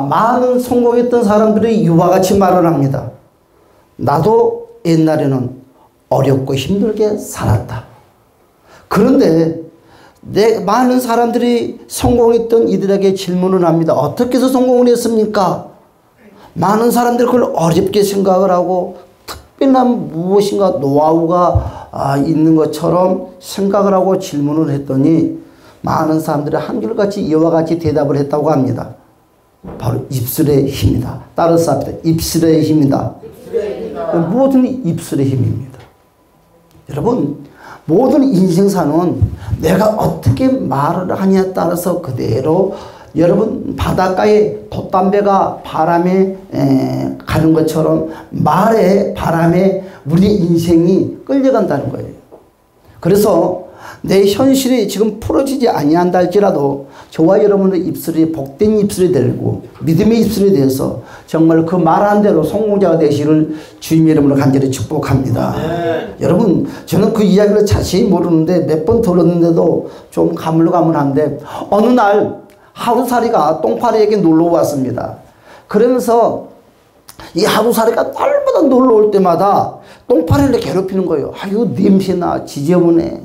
많은 성공했던 사람들이 이와 같이 말을 합니다. 나도 옛날에는 어렵고 힘들게 살았다. 그런데 많은 사람들이 성공했던 이들에게 질문을 합니다. 어떻게 해서 성공을 했습니까? 많은 사람들이 그걸 어렵게 생각을 하고 특별한 무엇인가 노하우가 있는 것처럼 생각을 하고 질문을 했더니 많은 사람들이 한결같이 이와 같이 대답을 했다고 합니다. 바로 입술의 힘이다. 따라서 합니다. 입술의 힘이다. 모든 입술의 힘입니다. 여러분, 모든 인생사는 내가 어떻게 말을 하냐에 따라서 그대로 여러분 바닷가에 돛담배가 바람에 가는 것처럼 말에 바람에 우리 인생이 끌려간다는 거예요. 그래서 내 현실이 지금 풀어지지 아니한다 할지라도 저와 여러분의 입술이 복된 입술이 되고 믿음의 입술이 되어서 정말 그 말한 대로 성공자가 되시를 주님의 이름으로 간절히 축복합니다. 여러분, 저는 그 이야기를 자세히 모르는데 몇 번 들었는데도 좀 가물가물한데 어느 날 하루살이가 똥파리에게 놀러 왔습니다. 그러면서 이 하루살이가 날마다 놀러 올 때마다 똥파리를 괴롭히는 거예요. 아유, 냄새나, 지저분해.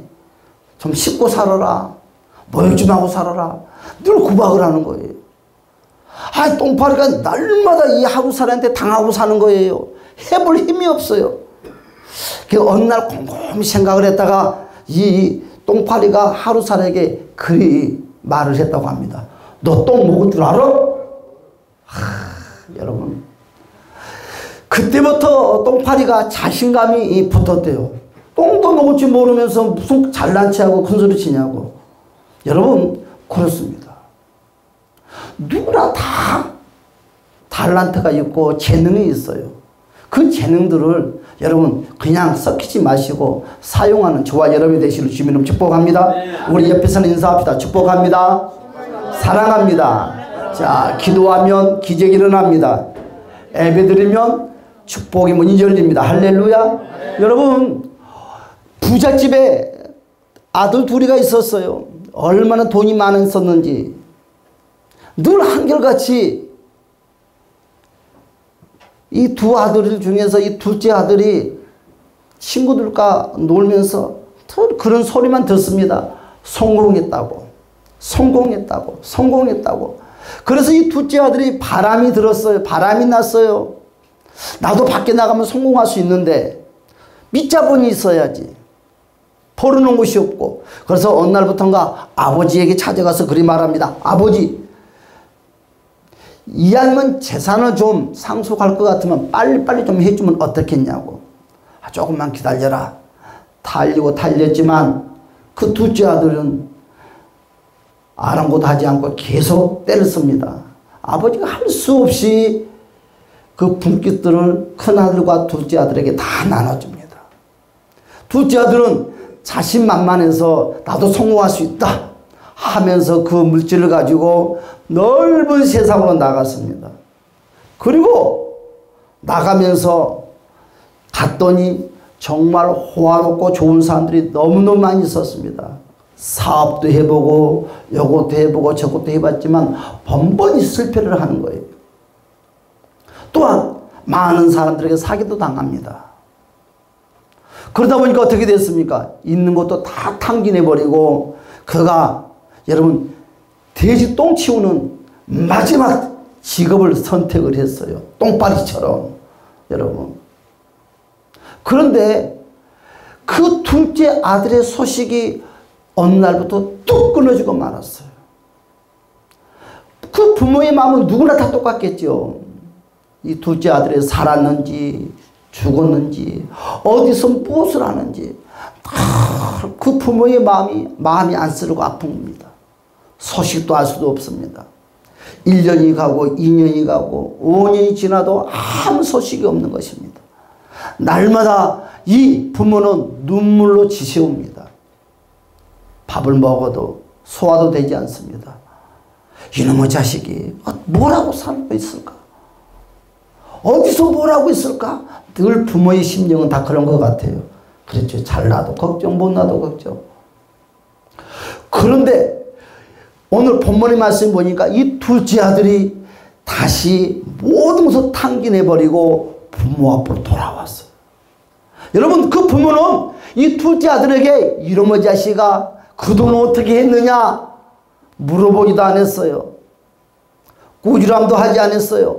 좀 씻고 살아라. 뭘 좀 하고 살아라. 늘 구박을 하는 거예요. 아, 똥파리가 날마다 이 하루살이한테 당하고 사는 거예요. 해볼 힘이 없어요. 그 어느 날 곰곰이 생각을 했다가 이 똥파리가 하루살이에게 그리 말을 했다고 합니다. 너 똥 먹을 줄 알아? 여러분, 그때부터 똥파리가 자신감이 붙었대요. 똥도 먹을 줄 모르면서 무슨 잘난 체하고 큰소리 치냐고. 여러분, 그렇습니다. 누구나 다 탤런트가 있고 재능이 있어요. 그 재능들을 여러분 그냥 썩히지 마시고 사용하는 저와 여러분이 되시기를 주님으로 축복합니다. 우리 옆에서는 인사합시다. 축복합니다. 사랑합니다. 자, 기도하면 기적이 일어납니다. 예배드리면 축복의 문이 열립니다. 할렐루야. 여러분, 부잣집에 아들 둘이가 있었어요. 얼마나 돈이 많았었는지 늘 한결같이 이 두 아들 중에서 이 둘째 아들이 친구들과 놀면서 그런 소리만 듣습니다. 성공했다고, 성공했다고, 성공했다고. 그래서 이 둘째 아들이 바람이 들었어요. 바람이 났어요. 나도 밖에 나가면 성공할 수 있는데 밑자본이 있어야지. 버려놓은 곳이 없고. 그래서 어느 날부터인가 아버지에게 찾아가서 그리 말합니다. 아버지, 이왕이면 재산을 좀 상속할 것 같으면 빨리빨리 좀 해주면 어떻겠냐고. 조금만 기다려라. 달리고 달렸지만 그 둘째 아들은 아랑곳하지 않고 계속 때렸습니다. 아버지가 할 수 없이 그 분깃들을 큰아들과 둘째 아들에게 다 나눠줍니다. 둘째 아들은 자신만만해서 나도 성공할 수 있다 하면서 그 물질을 가지고 넓은 세상으로 나갔습니다. 그리고 나가면서 갔더니 정말 호화롭고 좋은 사람들이 너무너무 많이 있었습니다. 사업도 해보고 요것도 해보고 저것도 해봤지만 번번이 실패를 하는 거예요. 또한 많은 사람들에게 사기도 당합니다. 그러다 보니까 어떻게 됐습니까? 있는 것도 다 탕진해버리고 그가 여러분 돼지 똥 치우는 마지막 직업을 선택을 했어요. 똥파리처럼. 여러분, 그런데 그 둘째 아들의 소식이 어느 날부터 뚝 끊어지고 말았어요. 그 부모의 마음은 누구나 다 똑같겠죠. 이 둘째 아들이 살았는지 죽었는지 어디서 무엇을 하는지 그 부모의 마음이 안쓰럽고 아픈 겁니다. 소식도 알 수도 없습니다. 1년이 가고 2년이 가고 5년이 지나도 아무 소식이 없는 것입니다. 날마다 이 부모는 눈물로 지새웁니다. 밥을 먹어도 소화도 되지 않습니다. 이놈의 자식이 뭐라고 살고 있을까? 어디서 뭐라고 있을까? 늘 부모의 심정은 다 그런 것 같아요. 그렇죠. 잘나도 걱정, 못나도 걱정. 그런데 오늘 본문의 말씀 보니까 이 둘째 아들이 다시 모든 것을 탕진해버리고 부모 앞으로 돌아왔어요. 여러분, 그 부모는 이 둘째 아들에게 이놈의 자식아 그동안 어떻게 했느냐 물어보지도 않았어요. 꾸지람도 하지 않았어요.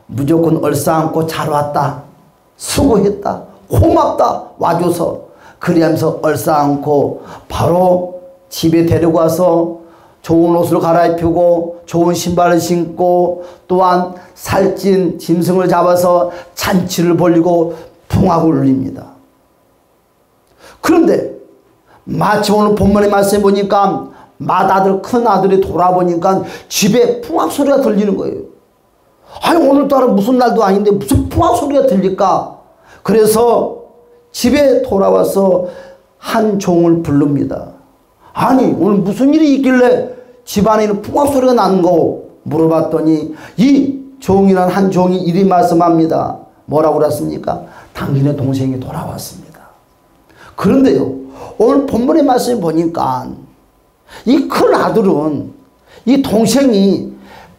무조건 얼싸안고 잘 왔다, 수고했다, 고맙다 와줘서 그리하면서 얼싸안고 바로 집에 데리고 와서 좋은 옷을 갈아입히고 좋은 신발을 신고 또한 살찐 짐승을 잡아서 잔치를 벌리고 풍악을 울립니다. 그런데 마침 오늘 본문의 말씀에 보니까 맏아들 큰아들이 돌아보니까 집에 풍악 소리가 들리는 거예요. 아니 오늘따라 무슨 날도 아닌데 무슨 풍악 소리가 들릴까? 그래서 집에 돌아와서 한 종을 부릅니다. 아니 오늘 무슨 일이 있길래 집안에는 풍악 소리가 나는 거 물어봤더니 이 종이란 한 종이 이리 말씀합니다. 뭐라고 그랬습니까? 당신의 동생이 돌아왔습니다. 그런데요 오늘 본문의 말씀을 보니까 이 큰 아들은 이 동생이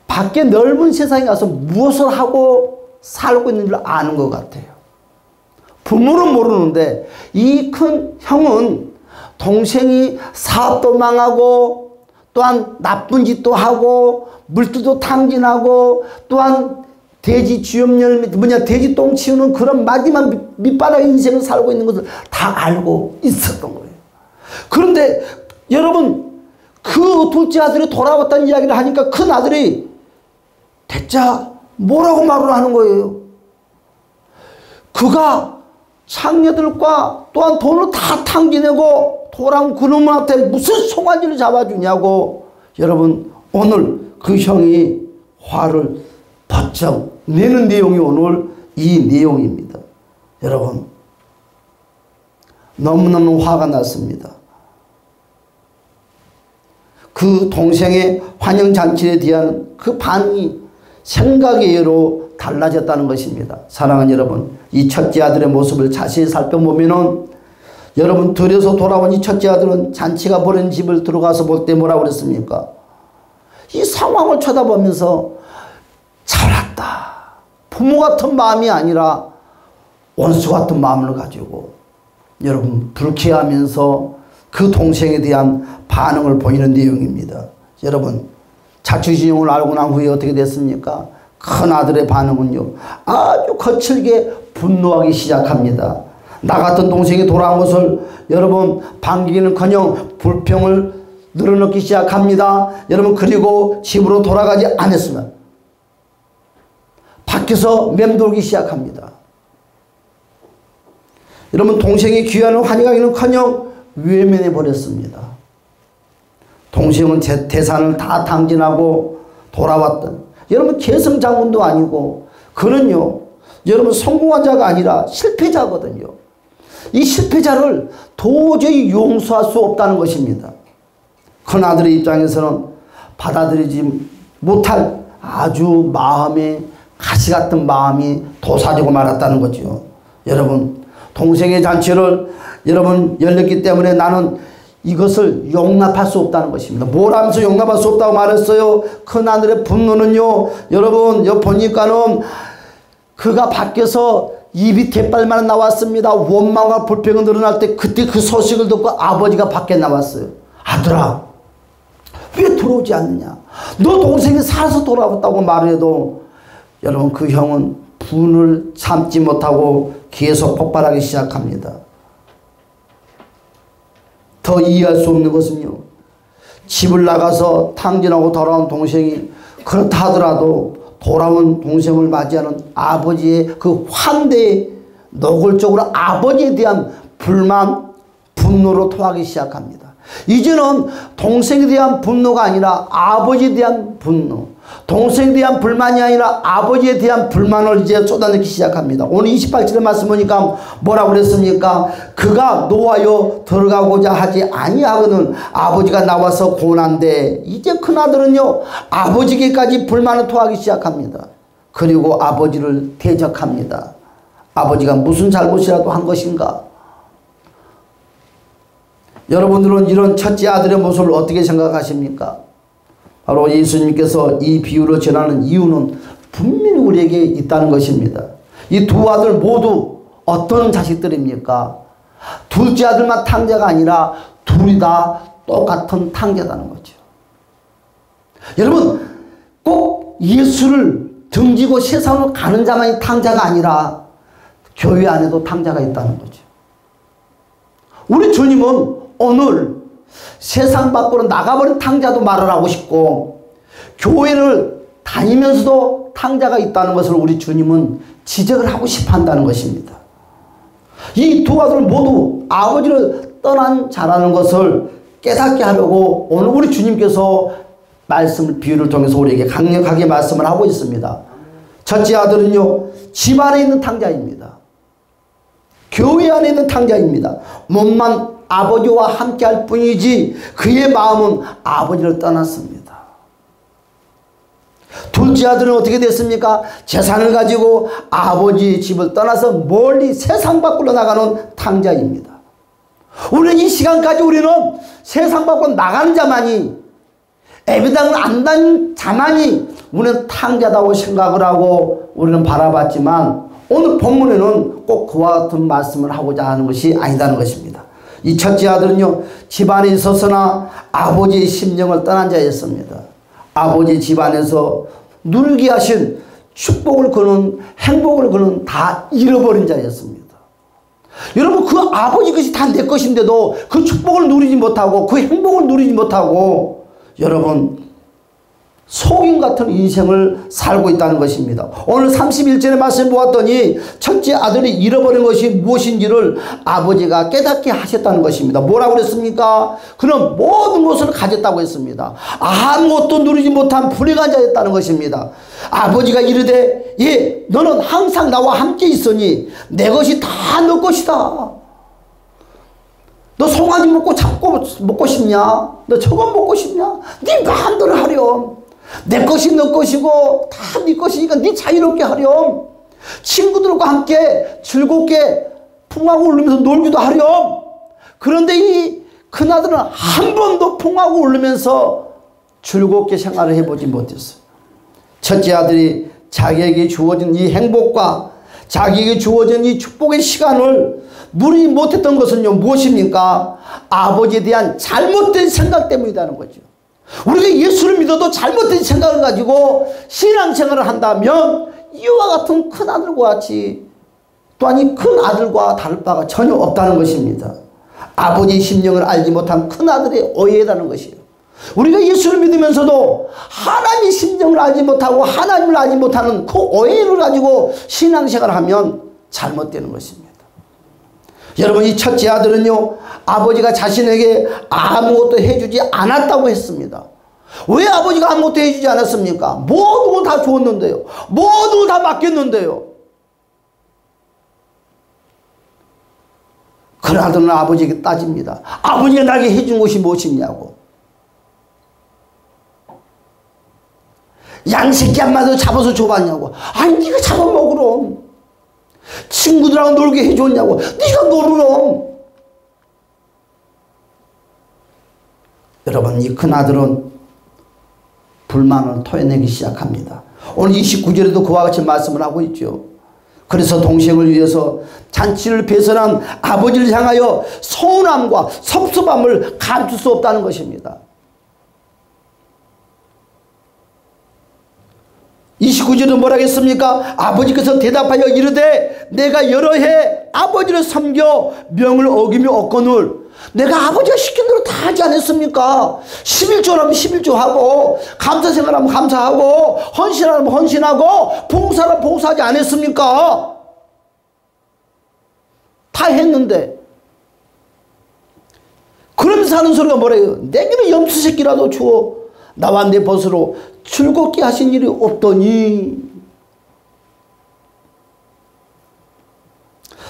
밖에 넓은 세상에 가서 무엇을 하고 살고 있는 줄 아는 것 같아요. 부모는 모르는데 이 큰 형은 동생이 사업도 망하고 또한 나쁜 짓도 하고 물질도 탕진하고 또한 돼지 쥐염열 돼지 똥 치우는 그런 마지막 밑바닥 인생을 살고 있는 것을 다 알고 있었던 거예요. 그런데 여러분 그 둘째 아들이 돌아왔다는 이야기를 하니까 큰 아들이 대짜 뭐라고 말을 하는 거예요. 그가 창녀들과 또한 돈을 다 탕진하고 돌아온 그놈한테 무슨 송아지를 잡아주냐고. 여러분 오늘 그 형이 화를 바짝 내는 내용이 오늘 이 내용입니다. 여러분 너무너무 화가 났습니다. 그 동생의 환영잔치에 대한 그 반응이 생각의 예로 달라졌다는 것입니다. 사랑하는 여러분, 이 첫째 아들의 모습을 자세히 살펴보면은 여러분 들여서 돌아온 이 첫째 아들은 잔치가 벌어진 집을 들어가서 볼 때 뭐라고 그랬습니까? 이 상황을 쳐다보면서 잘 왔다. 부모 같은 마음이 아니라 원수 같은 마음을 가지고 여러분 불쾌하면서 그 동생에 대한 반응을 보이는 내용입니다. 여러분 자취진영을 알고 난 후에 어떻게 됐습니까? 큰 아들의 반응은요 아주 거칠게 분노하기 시작합니다. 나 같은 동생이 돌아온 것을 여러분 반기는커녕 불평을 늘어놓기 시작합니다. 여러분 그리고 집으로 돌아가지 않았으면 밖에서 맴돌기 시작합니다. 여러분 동생이 귀환을 환영하기는커녕 외면해 버렸습니다. 동생은 재산을 다 탕진하고 돌아왔던 여러분 계승장군도 아니고 그는요 여러분 성공한 자가 아니라 실패자거든요. 이 실패자를 도저히 용서할 수 없다는 것입니다. 큰아들의 입장에서는 받아들이지 못할 아주 마음에 가시 같은 마음이 도사지고 말았다는 거죠. 여러분 동생의 잔치를 여러분 열렸기 때문에 나는 이것을 용납할 수 없다는 것입니다. 뭘 하면서 용납할 수 없다고 말했어요? 큰아들의 분노는요 여러분 여기 보니까는 그가 밖에서 입이 대빨만 나왔습니다. 원망과 불평이 늘어날 때 그때 그 소식을 듣고 아버지가 밖에 나왔어요. 아들아 왜 들어오지 않느냐? 너 동생이 살아서 돌아왔다고 말을 해도 여러분 그 형은 분을 참지 못하고 계속 폭발하기 시작합니다. 더 이해할 수 없는 것은요 집을 나가서 탕진하고 돌아온 동생이 그렇다 하더라도 돌아온 동생을 맞이하는 아버지의 그 환대에 노골적으로 아버지에 대한 불만 분노로 토하기 시작합니다. 이제는 동생에 대한 분노가 아니라 아버지에 대한 분노, 동생에 대한 불만이 아니라 아버지에 대한 불만을 이제 쏟아내기 시작합니다. 오늘 28절의 말씀 보니까 뭐라고 그랬습니까? 그가 노하여 들어가고자 하지 아니하거든 아버지가 나와서 고난데. 이제 큰아들은요 아버지께까지 불만을 토하기 시작합니다. 그리고 아버지를 대적합니다. 아버지가 무슨 잘못이라도 한 것인가? 여러분들은 이런 첫째 아들의 모습을 어떻게 생각하십니까? 바로 예수님께서 이 비유를 전하는 이유는 분명히 우리에게 있다는 것입니다. 이 두 아들 모두 어떤 자식들입니까? 둘째 아들만 탕자가 아니라 둘이 다 똑같은 탕자라는 거죠. 여러분, 꼭 예수를 등지고 세상으로 가는 자만이 탕자가 아니라 교회 안에도 탕자가 있다는 거죠. 우리 주님은 오늘 세상 밖으로 나가버린 탕자도 말을 하고 싶고, 교회를 다니면서도 탕자가 있다는 것을 우리 주님은 지적을 하고 싶어 한다는 것입니다. 이 두 아들은 모두 아버지를 떠난 자라는 것을 깨닫게 하려고 오늘 우리 주님께서 말씀을, 비유를 통해서 우리에게 강력하게 말씀을 하고 있습니다. 첫째 아들은요, 집 안에 있는 탕자입니다. 교회 안에 있는 탕자입니다. 몸만 아버지와 함께 할 뿐이지 그의 마음은 아버지를 떠났습니다. 둘째 아들은 어떻게 됐습니까? 재산을 가지고 아버지 집을 떠나서 멀리 세상 밖으로 나가는 탕자입니다. 우리는 이 시간까지 우리는 세상 밖으로 나가는 자만이, 예배당을 안 다니는 자만이 우리는 탕자다고 생각을 하고 우리는 바라봤지만, 오늘 본문에는 꼭 그와 같은 말씀을 하고자 하는 것이 아니다는 것입니다. 이 첫째 아들은요, 집안에 있어서나 아버지의 심령을 떠난 자였습니다. 아버지 집안에서 누리게 하신 축복을 그는, 행복을 그는 다 잃어버린 자였습니다. 여러분, 그 아버지 것이 다 내 것인데도 그 축복을 누리지 못하고 그 행복을 누리지 못하고 여러분 속임 같은 인생을 살고 있다는 것입니다. 오늘 31절의 말씀 보았더니 첫째 아들이 잃어버린 것이 무엇인지를 아버지가 깨닫게 하셨다는 것입니다. 뭐라고 그랬습니까? 그는 모든 것을 가졌다고 했습니다. 아무것도 누리지 못한 불행한 자였다는 것입니다. 아버지가 이르되, 예, 너는 항상 나와 함께 있으니 내 것이 다 너 것이다. 너 송아지 먹고 싶냐? 너 저거 먹고 싶냐? 네 마음대로 하렴. 내 것이 너 것이고 다 네 것이니까 네 자유롭게 하렴. 친구들과 함께 즐겁게 풍하고 울면서 놀기도 하렴. 그런데 이 큰아들은 한 번도 풍하고 울면서 즐겁게 생활을 해보지 못했어요. 첫째 아들이 자기에게 주어진 이 행복과 자기에게 주어진 이 축복의 시간을 누리지 못했던 것은요, 무엇입니까? 아버지에 대한 잘못된 생각 때문이라는 거죠. 우리가 예수를 믿어도 잘못된 생각을 가지고 신앙생활을 한다면 이와 같은 큰아들과 같이, 또한 이 큰아들과 다를 바가 전혀 없다는 것입니다. 아버지의 심령을 알지 못한 큰아들의 오해라는 것이에요. 우리가 예수를 믿으면서도 하나님의 심령을 알지 못하고 하나님을 알지 못하는 그 오해를 가지고 신앙생활을 하면 잘못되는 것입니다. 여러분, 이 첫째 아들은요, 아버지가 자신에게 아무것도 해주지 않았다고 했습니다. 왜 아버지가 아무것도 해주지 않았습니까? 모든 걸 다 주었는데요. 모든 걸 다 맡겼는데요. 그런 아들은 아버지에게 따집니다. 아버지가 나에게 해준 것이 무엇이냐고. 양새끼 한 마리도 잡아서 줘봤냐고. 아니, 네가 잡아먹으렴. 친구들하고 놀게 해줬냐고. 네가 놀으렴. 여러분, 이 큰아들은 불만을 토해내기 시작합니다. 오늘 29절에도 그와 같이 말씀을 하고 있죠. 그래서 동생을 위해서 잔치를 배설한 아버지를 향하여 서운함과 섭섭함을 감출 수 없다는 것입니다. 29절은 뭐라 했습니까? 아버지께서 대답하여 이르되 내가 여러 해 아버지를 섬겨 명을 어기며 얻거늘 내가 아버지가 시킨 대로 다 하지 않았습니까? 11조 하면 11조 하고 감사생활하면 감사하고 헌신하면 헌신하고 봉사하면 봉사하지 않았습니까? 다 했는데 그러면서 하는 소리가 뭐래요? 내게는 염소새끼라도 주어 나와 내 벗으로 즐겁게 하신 일이 없더니.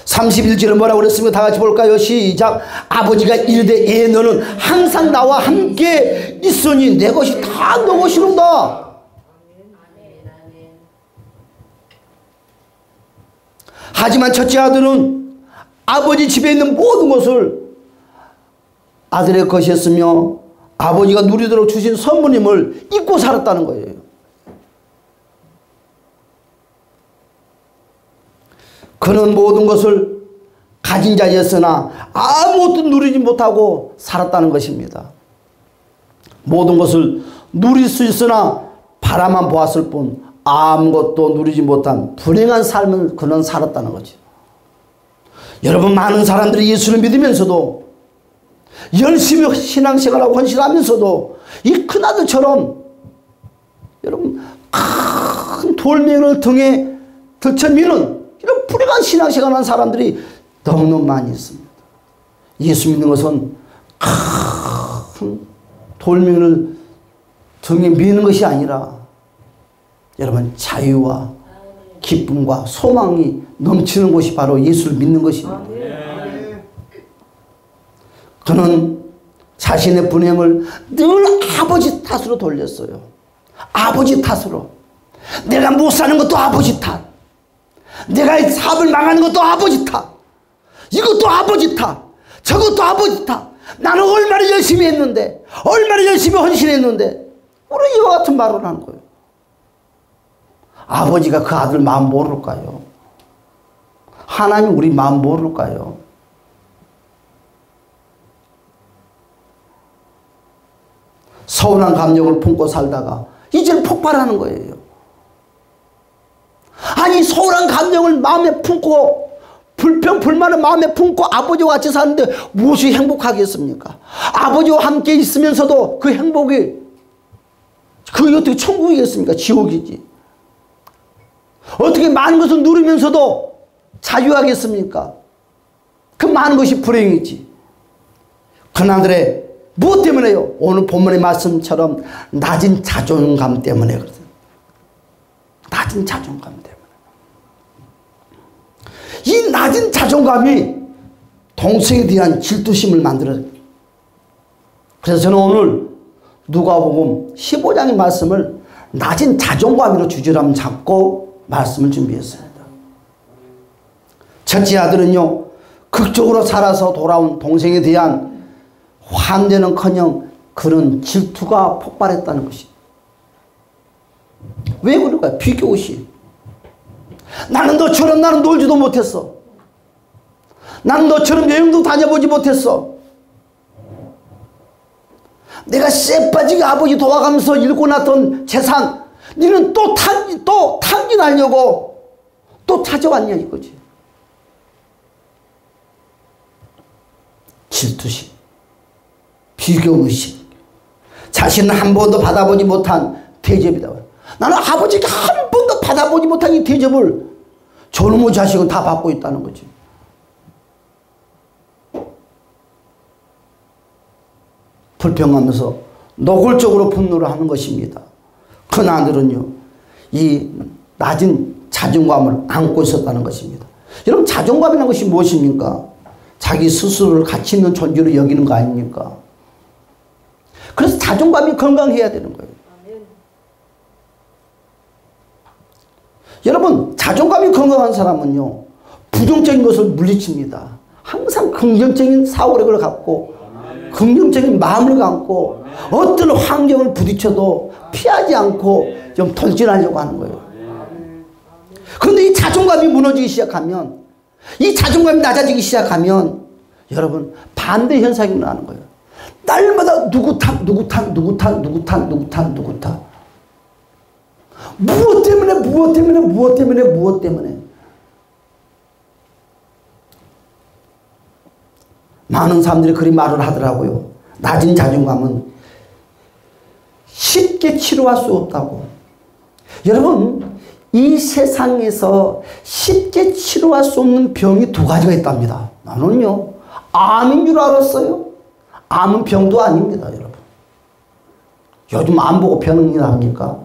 31절은 뭐라고 그랬습니까? 다 같이 볼까요? 시작. 아버지가 이르되 예 너는 항상 나와 함께 있으니 내 것이 다 너 것이로다. 하지만 첫째 아들은 아버지 집에 있는 모든 것을 아들의 것이었으며 아버지가 누리도록 주신 선물임을 잊고 살았다는 거예요. 그는 모든 것을 가진 자였으나 아무것도 누리지 못하고 살았다는 것입니다. 모든 것을 누릴 수 있으나 바라만 보았을 뿐 아무것도 누리지 못한 불행한 삶을 그는 살았다는 거죠. 여러분, 많은 사람들이 예수를 믿으면서도 열심히 신앙생활하고 헌신하면서도 이 큰아들처럼 여러분 큰 돌멩이를 등에 들쳐미는 이런 불행한 신앙생활하는 사람들이 너무너무 많이 있습니다. 예수 믿는 것은 큰 돌멩이를 등에 미는 것이 아니라 여러분 자유와 기쁨과 소망이 넘치는 곳이 바로 예수를 믿는 것입니다. 그는 자신의 불행을 늘 아버지 탓으로 돌렸어요. 아버지 탓으로. 내가 못 사는 것도 아버지 탓. 내가 사업을 망하는 것도 아버지 탓. 이것도 아버지 탓. 저것도 아버지 탓. 나는 얼마나 열심히 했는데, 얼마나 열심히 헌신했는데, 왜 이와 같은 말을 하는 거예요? 아버지가 그 아들 마음 모를까요? 하나님 우리 마음 모를까요? 서운한 감정을 품고 살다가 이제는 폭발하는 거예요. 아니, 서운한 감정을 마음에 품고 불평 불만을 마음에 품고 아버지와 같이 사는데 무엇이 행복하겠습니까? 아버지와 함께 있으면서도 그 행복이 그게 어떻게 천국이겠습니까? 지옥이지. 어떻게 많은 것을 누리면서도 자유하겠습니까? 그 많은 것이 불행이지. 그나들의 무엇 때문에요? 오늘 본문의 말씀처럼 낮은 자존감 때문에 그러거든요. 낮은 자존감 때문에. 이 낮은 자존감이 동생에 대한 질투심을 만들어요. 그래서 저는 오늘 누가복음 15장의 말씀을 낮은 자존감으로 주제로 한번 잡고 말씀을 준비했습니다. 첫째 아들은요, 극적으로 살아서 돌아온 동생에 대한 환대는커녕 그런 질투가 폭발했다는 것이. 왜 그럴까요? 비교의식. 나는 너처럼 나는 놀지도 못했어. 나는 너처럼 여행도 다녀보지 못했어. 내가 쎄 빠지게 아버지 도와가면서 일고 났던 재산 너는 또 탕진하려고 또 찾아왔냐 이거지. 질투심, 비교의식, 자신은 한 번도 받아보지 못한 대접이다. 나는 아버지가 한 번도 받아보지 못한 이 대접을 저놈의 자식은 다 받고 있다는 거지. 불평하면서 노골적으로 분노를 하는 것입니다. 큰 아들은요, 이 낮은 자존감을 안고 있었다는 것입니다. 여러분, 자존감이라는 것이 무엇입니까? 자기 스스로를 가치 있는 존재로 여기는 거 아닙니까? 그래서 자존감이 건강해야 되는 거예요. 여러분, 자존감이 건강한 사람은요, 부정적인 것을 물리칩니다. 항상 긍정적인 사고력을 갖고 긍정적인 마음을 갖고 어떤 환경을 부딪혀도 피하지 않고 좀 돌진하려고 하는 거예요. 그런데 이 자존감이 무너지기 시작하면, 이 자존감이 낮아지기 시작하면 여러분 반대 현상이 일어나는 거예요. 날마다 누구 탓, 누구 탓, 누구 탓, 누구 탓, 누구 탓, 누구 탓. 무엇 때문에, 무엇 때문에, 무엇 때문에, 무엇 때문에. 많은 사람들이 그리 말을 하더라고요. 낮은 자존감은 쉽게 치료할 수 없다고. 여러분, 이 세상에서 쉽게 치료할 수 없는 병이 두 가지가 있답니다. 나는요, 암인 줄 알았어요. 암은 병도 아닙니다, 여러분. 요즘 암 보고 병이라 합니까?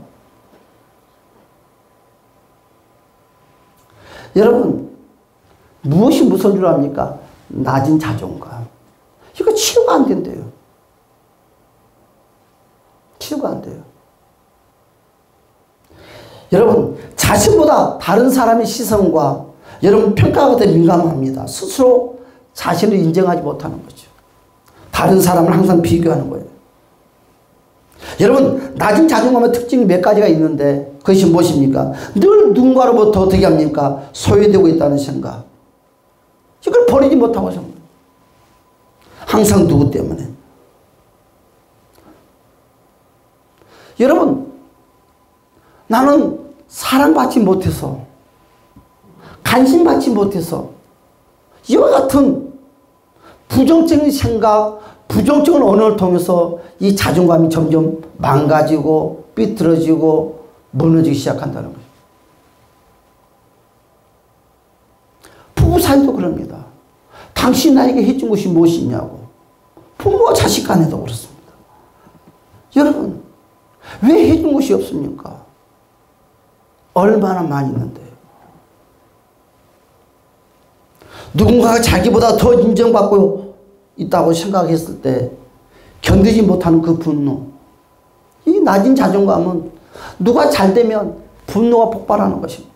여러분, 무엇이 무서운 줄 압니까? 낮은 자존감. 이거 치료가 안 된대요. 치료가 안 돼요. 여러분, 자신보다 다른 사람의 시선과 여러분 평가가 더 민감합니다. 스스로 자신을 인정하지 못하는 거죠. 다른 사람을 항상 비교하는 거예요. 여러분, 낮은 자존감의 특징이 몇 가지가 있는데 그것이 무엇입니까? 늘 누군가로부터 어떻게 합니까? 소외되고 있다는 생각. 이걸 버리지 못하고 삽니다. 항상 누구 때문에. 여러분, 나는 사랑받지 못해서, 관심받지 못해서 이와 같은 부정적인 생각, 부정적인 언어를 통해서 이 자존감이 점점 망가지고 삐뚤어지고 무너지기 시작한다는 거예요. 부부 사이도 그럽니다. 당신 나에게 해준 것이 무엇이냐고. 부모와 자식 간에도 그렇습니다. 여러분, 왜 해준 것이 없습니까? 얼마나 많이 있는데. 누군가가 자기보다 더 인정받고 있다고 생각했을 때 견디지 못하는 그 분노. 이 낮은 자존감은 누가 잘 되면 분노가 폭발하는 것입니다.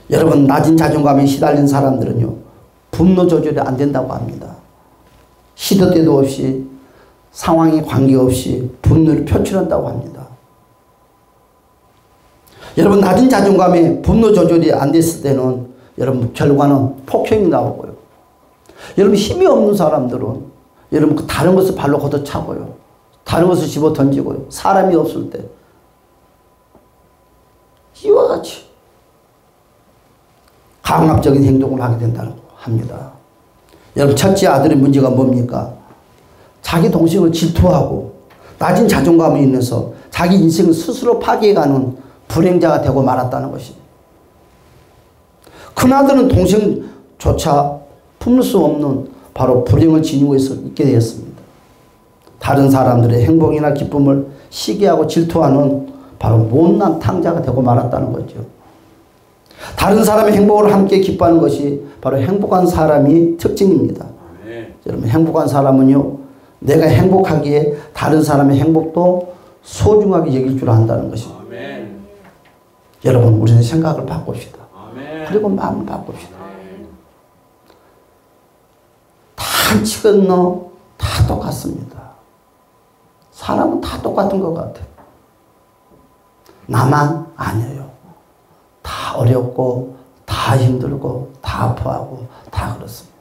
여러분, 낮은 자존감에 시달린 사람들은요, 분노 조절이 안 된다고 합니다. 시도 때도 없이, 상황에 관계없이 분노를 표출한다고 합니다. 여러분, 낮은 자존감에 분노 조절이 안 됐을 때는 여러분, 결과는 폭행이 나오고요. 여러분, 힘이 없는 사람들은 여러분, 다른 것을 발로 걷어차고요. 다른 것을 집어 던지고요. 사람이 없을 때. 이와 같이 강압적인 행동을 하게 된다고 합니다. 여러분, 첫째 아들의 문제가 뭡니까? 자기 동생을 질투하고 낮은 자존감을 인해서 자기 인생을 스스로 파괴해가는 불행자가 되고 말았다는 것입니다. 큰아들은 동생조차 품을 수 없는 바로 불행을 지니고 있게 되었습니다. 다른 사람들의 행복이나 기쁨을 시기하고 질투하는 바로 못난 탕자가 되고 말았다는 거죠. 다른 사람의 행복을 함께 기뻐하는 것이 바로 행복한 사람의 특징입니다. 네. 여러분, 행복한 사람은요, 내가 행복하기에 다른 사람의 행복도 소중하게 여길 줄 안다는 것입니다. 아멘. 여러분, 우리는 생각을 바꿉시다. 아멘. 그리고 마음을 바꿉시다. 아멘. 다 치건너 다 똑같습니다. 사람은 다 똑같은 것 같아요. 나만 아니에요. 다 어렵고 다 힘들고 다 아파하고 다 그렇습니다.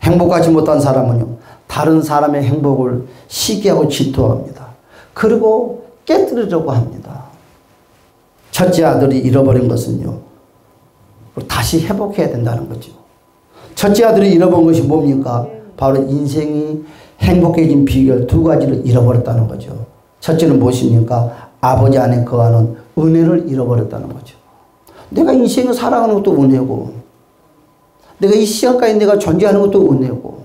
행복하지 못한 사람은요, 다른 사람의 행복을 시기하고 질투합니다. 그리고 깨뜨리려고 합니다. 첫째 아들이 잃어버린 것은요, 다시 회복해야 된다는 거죠. 첫째 아들이 잃어버린 것이 뭡니까? 바로 인생이 행복해진 비결 두 가지를 잃어버렸다는 거죠. 첫째는 무엇입니까? 아버지 안에 거하는 은혜를 잃어버렸다는 거죠. 내가 인생을 살아가는 것도 은혜고, 내가 이 시간까지 내가 존재하는 것도 은혜고,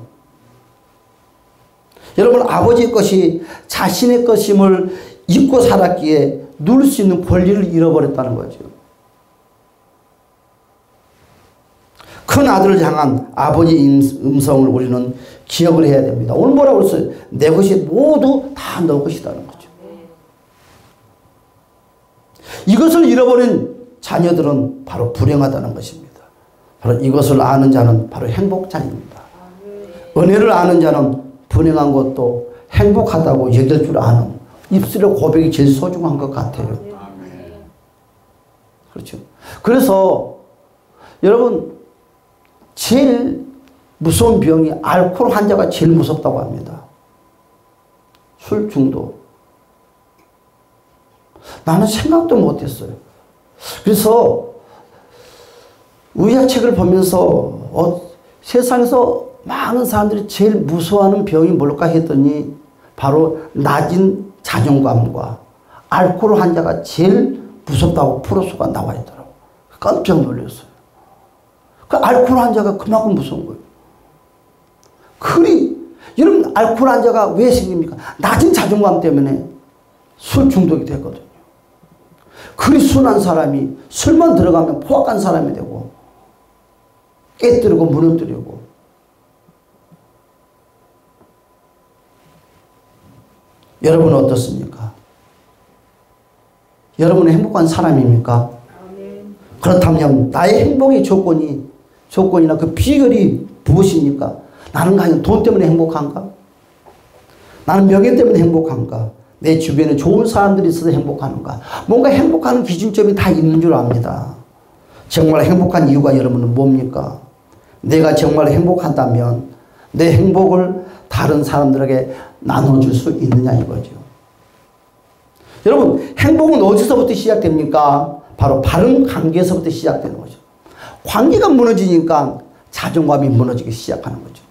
여러분, 아버지의 것이 자신의 것임을 잊고 살았기에 누릴 수 있는 권리를 잃어버렸다는 거죠. 큰 아들을 향한 아버지의 음성을 우리는 기억을 해야 됩니다. 오늘 뭐라고 했어요? 내 것이 모두 다 너 것이라는 거죠. 이것을 잃어버린 자녀들은 바로 불행하다는 것입니다. 바로 이것을 아는 자는 바로 행복자입니다. 은혜를 아는 자는 불행한 것도 행복하다고 여길 줄 아는 입술의 고백이 제일 소중한 것 같아요. 그렇죠. 그래서 여러분, 제일 무서운 병이 알코올 환자가 제일 무섭다고 합니다. 술 중독. 나는 생각도 못했어요. 그래서 의학책을 보면서 세상에서 많은 사람들이 제일 무서워하는 병이 뭘까 했더니 바로 낮은 자존감과 알코올 환자가 제일 무섭다고 프로수가 나와 있더라고요. 깜짝 놀랐어요. 그 알코올 환자가 그만큼 무서운 거예요. 여러분, 알코올 환자가 왜 생깁니까? 낮은 자존감 때문에 술 중독이 되거든요. 그리 순한 사람이 술만 들어가면 포악한 사람이 되고 깨뜨리고 무너뜨리고. 여러분은 어떻습니까? 여러분은 행복한 사람입니까? 그렇다면 나의 행복의 조건이나 그 비결이 무엇입니까? 나는 과연 돈 때문에 행복한가? 나는 명예 때문에 행복한가? 내 주변에 좋은 사람들이 있어서 행복하는가? 뭔가 행복하는 기준점이 다 있는 줄 압니다. 정말 행복한 이유가 여러분은 뭡니까? 내가 정말 행복한다면 내 행복을 다른 사람들에게 나눠줄 수 있느냐 이거죠. 여러분, 행복은 어디서부터 시작됩니까? 바로 바른 관계에서부터 시작되는 거죠. 관계가 무너지니까 자존감이 무너지기 시작하는 거죠.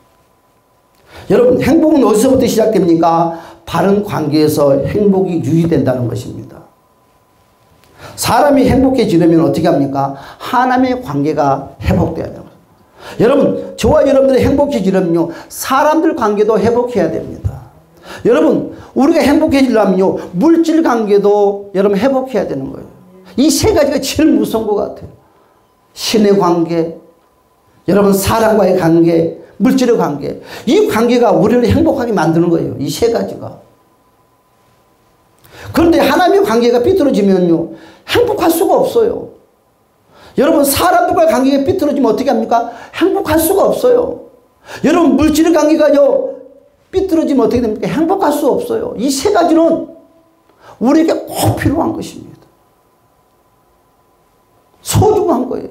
여러분, 행복은 어디서부터 시작됩니까? 바른 관계에서 행복이 유지된다는 것입니다. 사람이 행복해지려면 어떻게 합니까? 하나님의 관계가 회복돼야 돼요. 여러분, 저와 여러분들이 행복해지려면요, 사람들 관계도 회복해야 됩니다. 여러분, 우리가 행복해지려면요, 물질 관계도 여러분 회복해야 되는 거예요. 이 세 가지가 제일 무서운 것 같아요. 신의 관계, 여러분 사람과의 관계, 물질의 관계. 이 관계가 우리를 행복하게 만드는 거예요. 이 세 가지가. 그런데 하나님의 관계가 삐뚤어지면요, 행복할 수가 없어요. 여러분, 사람들과 관계가 삐뚤어지면 어떻게 합니까? 행복할 수가 없어요. 여러분, 물질의 관계가요, 삐뚤어지면 어떻게 됩니까? 행복할 수 없어요. 이 세 가지는 우리에게 꼭 필요한 것입니다. 소중한 거예요.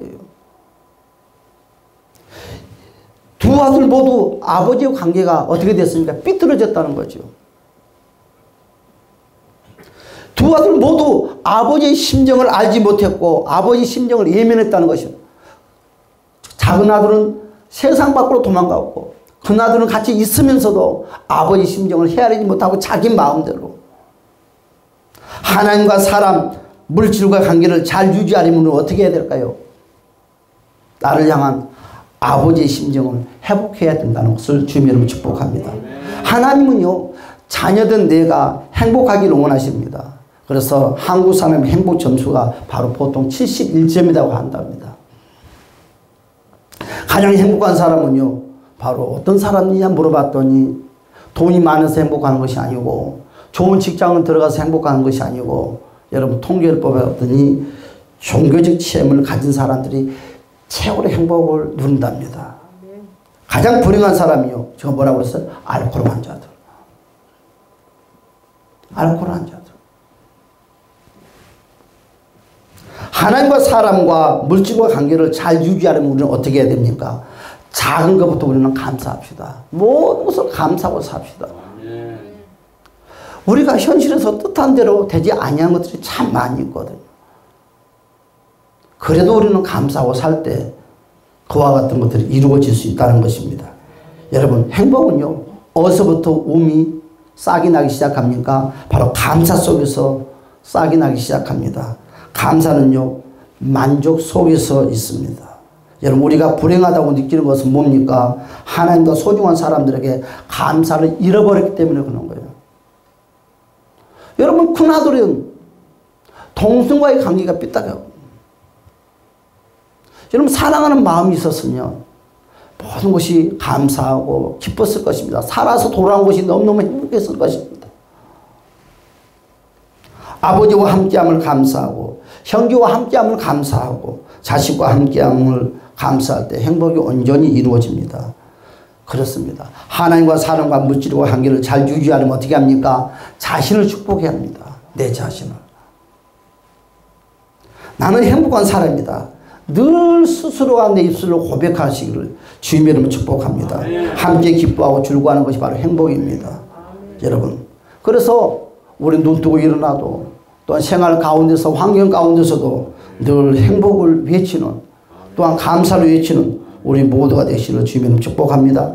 두 아들 모두 아버지의 관계가 어떻게 됐습니까? 삐뚤어졌다는 거죠. 두 아들 모두 아버지의 심정을 알지 못했고 아버지의 심정을 예민했다는 것이죠. 작은 아들은 세상 밖으로 도망갔고 큰 아들은 같이 있으면서도 아버지 심정을 헤아리지 못하고 자기 마음대로. 하나님과 사람, 물질과 관계를 잘 유지하려면 어떻게 해야 될까요? 나를 향한 아버지의 심정을 회복해야 된다는 것을 주님 여러분 축복합니다. 하나님은요, 자녀된 내가 행복하기를 원하십니다. 그래서 한국 사람의 행복 점수가 바로 보통 71점이라고 한답니다. 가장 행복한 사람은요, 바로 어떤 사람이냐 물어봤더니 돈이 많아서 행복하는 것이 아니고 좋은 직장을 들어가서 행복한 것이 아니고 여러분 통계를 뽑아봤더니 종교적 체험을 가진 사람들이 최고로 행복을 누린답니다. 가장 불행한 사람이요, 제가 뭐라고 그랬어요? 알코올 환자들. 알코올 환자들. 하나님과 사람과 물질과 관계를 잘 유지하려면 우리는 어떻게 해야 됩니까? 작은 것부터 우리는 감사합시다. 모든 것을 감사하고 삽시다. 우리가 현실에서 뜻한 대로 되지 아니한 것들이 참 많이 있거든요. 그래도 우리는 감사하고 살 때 그와 같은 것들이 이루어질 수 있다는 것입니다. 여러분, 행복은요, 어디서부터 움이 싹이 나기 시작합니까? 바로 감사 속에서 싹이 나기 시작합니다. 감사는요, 만족 속에서 있습니다. 여러분, 우리가 불행하다고 느끼는 것은 뭡니까? 하나님과 소중한 사람들에게 감사를 잃어버렸기 때문에 그런 거예요. 여러분, 큰아들은 동생과의 관계가 삐딱하고, 여러분, 사랑하는 마음이 있었으면 모든 것이 감사하고 기뻤을 것입니다. 살아서 돌아온 것이 너무너무 행복했을 것입니다. 아버지와 함께함을 감사하고 형제와 함께함을 감사하고 자식과 함께함을 감사할 때 행복이 온전히 이루어집니다. 그렇습니다. 하나님과 사람과 물질과 관계를 잘 유지하려면 어떻게 합니까? 자신을 축복해야 합니다. 내 자신을. 나는 행복한 사람이다. 늘 스스로가 내 입술로 고백하시기를 주님 이름으로 축복합니다. 함께 기뻐하고 즐거워하는 것이 바로 행복입니다. 여러분, 그래서 우리 눈 뜨고 일어나도 또한 생활 가운데서 환경 가운데서도 늘 행복을 외치는, 또한 감사를 외치는 우리 모두가 되시기를 주님 이름으로 축복합니다.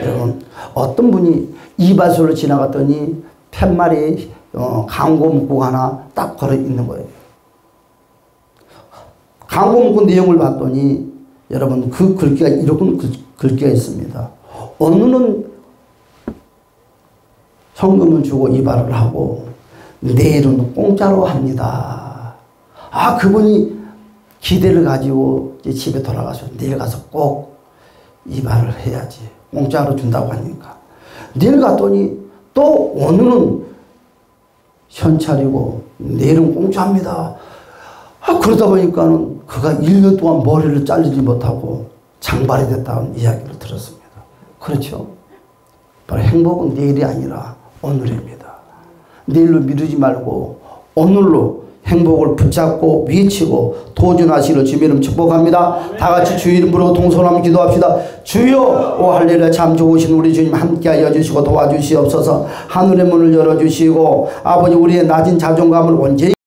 여러분, 어떤 분이 이발소를 지나갔더니 팻말에 광고 문구가 하나 딱 걸어 있는 거예요. 광고 문구 내용을 봤더니 여러분, 그 글귀가 이런 글귀가 있습니다. 어느는 현금을 주고 이발을 하고 내일은 공짜로 합니다. 아, 그분이 기대를 가지고 이제 집에 돌아가서 내일 가서 꼭 이발을 해야지. 공짜로 준다고 하니까. 내일 갔더니 또 오늘은 현찰이고 내일은 공짜입니다. 아, 그러다 보니까는 그가 1년 동안 머리를 잘리지 못하고 장발이 됐다는 이야기를 들었습니다. 그렇죠. 바로 행복은 내일이 아니라 오늘입니다. 내일로 미루지 말고 오늘로 행복을 붙잡고 외치고 도전하시기를 주님 이름 축복합니다. 다 같이 주 이름으로 동서남 기도합시다. 주여, 오 할렐루야. 참 좋으신 우리 주님 함께하여 주시고 도와주시옵소서. 하늘의 문을 열어주시고 아버지 우리의 낮은 자존감을 온전히